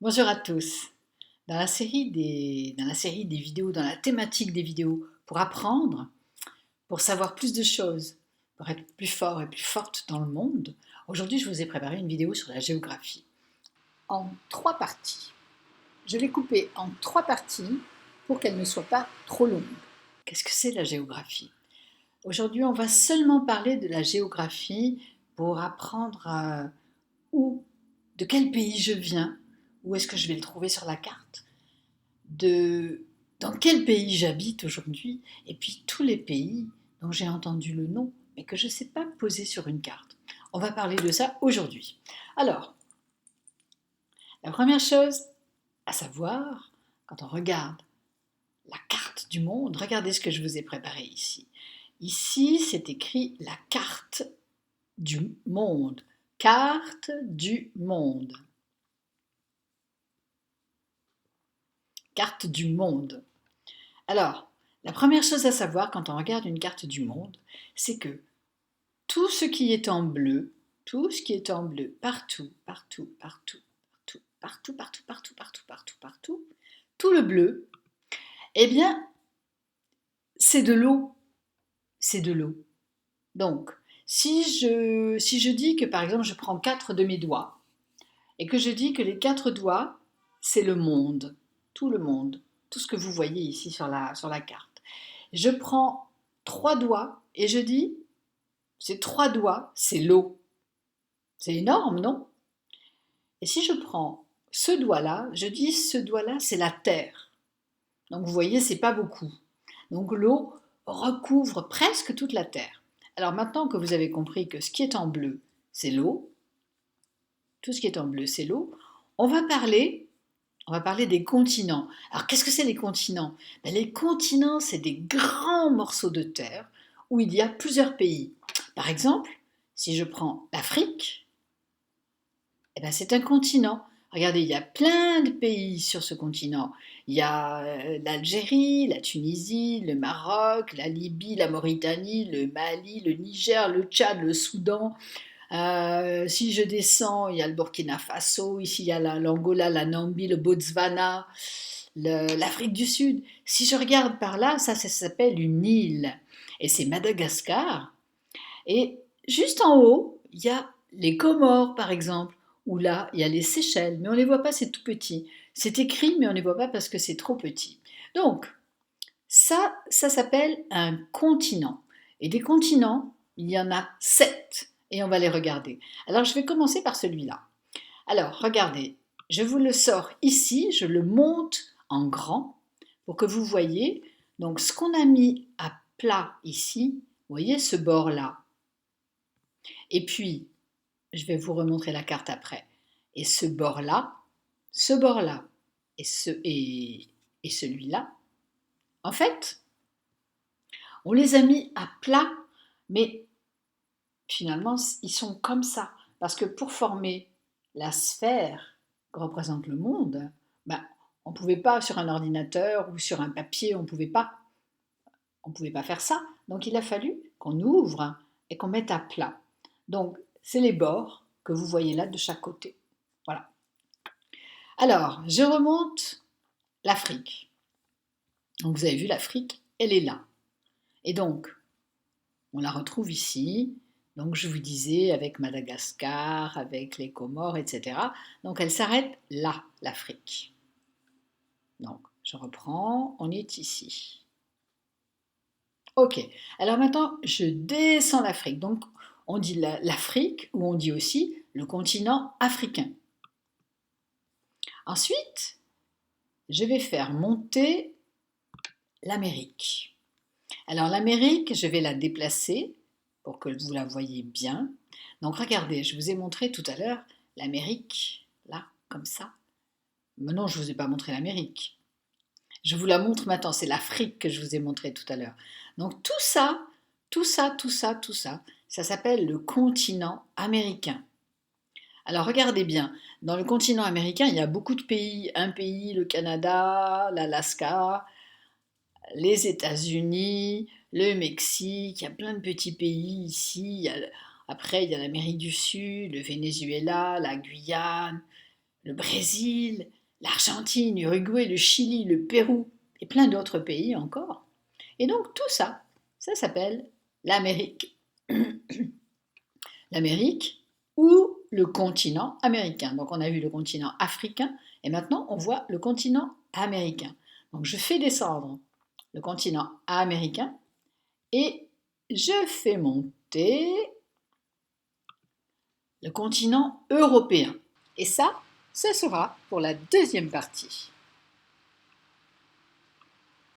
Bonjour à tous. Dans la série des vidéos, dans la thématique des vidéos, pour apprendre, pour savoir plus de choses, pour être plus fort et plus forte dans le monde, aujourd'hui je vous ai préparé une vidéo sur la géographie en 3 parties. Je l'ai coupée en 3 parties pour qu'elle ne soit pas trop longue. Qu'est-ce que c'est la géographie? Aujourd'hui on va seulement parler de la géographie pour apprendre où, de quel pays je viens, où est-ce que je vais le trouver sur la carte, de dans quel pays j'habite aujourd'hui, et puis tous les pays dont j'ai entendu le nom, mais que je ne sais pas poser sur une carte. On va parler de ça aujourd'hui. Alors, la première chose à savoir, quand on regarde la carte du monde, regardez ce que je vous ai préparé ici. Ici, c'est écrit la carte du monde. Carte du monde. Carte du monde. Alors, la première chose à savoir quand on regarde une carte du monde, c'est que tout ce qui est en bleu, tout ce qui est en bleu, partout, partout, partout, partout, partout, partout, partout, partout, partout, partout, tout le bleu, eh bien, c'est de l'eau. C'est de l'eau. Donc, si je dis que par exemple je prends 4 de mes doigts et que je dis que les 4 doigts, c'est le monde, tout ce que vous voyez ici sur la carte. Je prends 3 doigts et je dis, ces 3 doigts, c'est l'eau. C'est énorme, non? Et si je prends ce doigt-là, je dis, ce doigt-là, c'est la terre. Donc vous voyez, c'est pas beaucoup. Donc l'eau recouvre presque toute la terre. Alors maintenant que vous avez compris que ce qui est en bleu, c'est l'eau, tout ce qui est en bleu, c'est l'eau, on va parler On va parler des continents. Alors, qu'est-ce que c'est les continents? Les continents, c'est des grands morceaux de terre où il y a plusieurs pays. Par exemple, si je prends l'Afrique, c'est un continent. Regardez, il y a plein de pays sur ce continent. Il y a l'Algérie, la Tunisie, le Maroc, la Libye, la Mauritanie, le Mali, le Niger, le Tchad, le Soudan. Si je descends, il y a le Burkina Faso, ici il y a l'Angola, la Namibie, le Botswana, l'Afrique du Sud. Si je regarde par là, ça s'appelle une île. Et c'est Madagascar. Et juste en haut, il y a les Comores, par exemple, où là, il y a les Seychelles, mais on ne les voit pas, c'est tout petit. C'est écrit, mais on ne les voit pas parce que c'est trop petit. Donc, ça s'appelle un continent. Et des continents, il y en a 7. Et on va les regarder. Alors, je vais commencer par celui-là. Alors, regardez, je vous le sors ici, je le monte en grand pour que vous voyez. Donc, ce qu'on a mis à plat ici, vous voyez ce bord-là. Et puis, je vais vous remontrer la carte après. Et ce bord-là et celui-là, en fait, on les a mis à plat, mais finalement, ils sont comme ça. Parce que pour former la sphère que représente le monde, ben, on ne pouvait pas sur un ordinateur ou sur un papier, on pouvait pas faire ça. Donc il a fallu qu'on ouvre et qu'on mette à plat. Donc c'est les bords que vous voyez là de chaque côté. Voilà. Alors, je remonte l'Afrique. Donc vous avez vu l'Afrique, elle est là. Et donc, on la retrouve ici. Donc je vous disais avec Madagascar, avec les Comores, etc. Donc elle s'arrête là, l'Afrique. Donc je reprends, on est ici. Ok, alors maintenant je descends l'Afrique. Donc on dit l'Afrique ou on dit aussi le continent africain. Ensuite, je vais faire monter l'Amérique. Alors l'Amérique, je vais la déplacer pour que vous la voyez bien. Donc regardez, je vous ai montré tout à l'heure l'Amérique, là, comme ça. Mais non, je ne vous ai pas montré l'Amérique. Je vous la montre maintenant, c'est l'Afrique que je vous ai montré tout à l'heure. Donc tout ça, tout ça, tout ça, tout ça, ça s'appelle le continent américain. Alors regardez bien, dans le continent américain, il y a beaucoup de pays. Un pays, le Canada, l'Alaska, les États-Unis, le Mexique, il y a plein de petits pays ici. Après, il y a l'Amérique du Sud, le Venezuela, la Guyane, le Brésil, l'Argentine, l'Uruguay, le Chili, le Pérou et plein d'autres pays encore. Et donc tout ça, ça s'appelle l'Amérique. L'Amérique ou le continent américain. Donc on a vu le continent africain et maintenant on voit le continent américain. Donc je fais descendre le continent américain et je fais monter le continent européen. Et ça, ce sera pour la deuxième partie.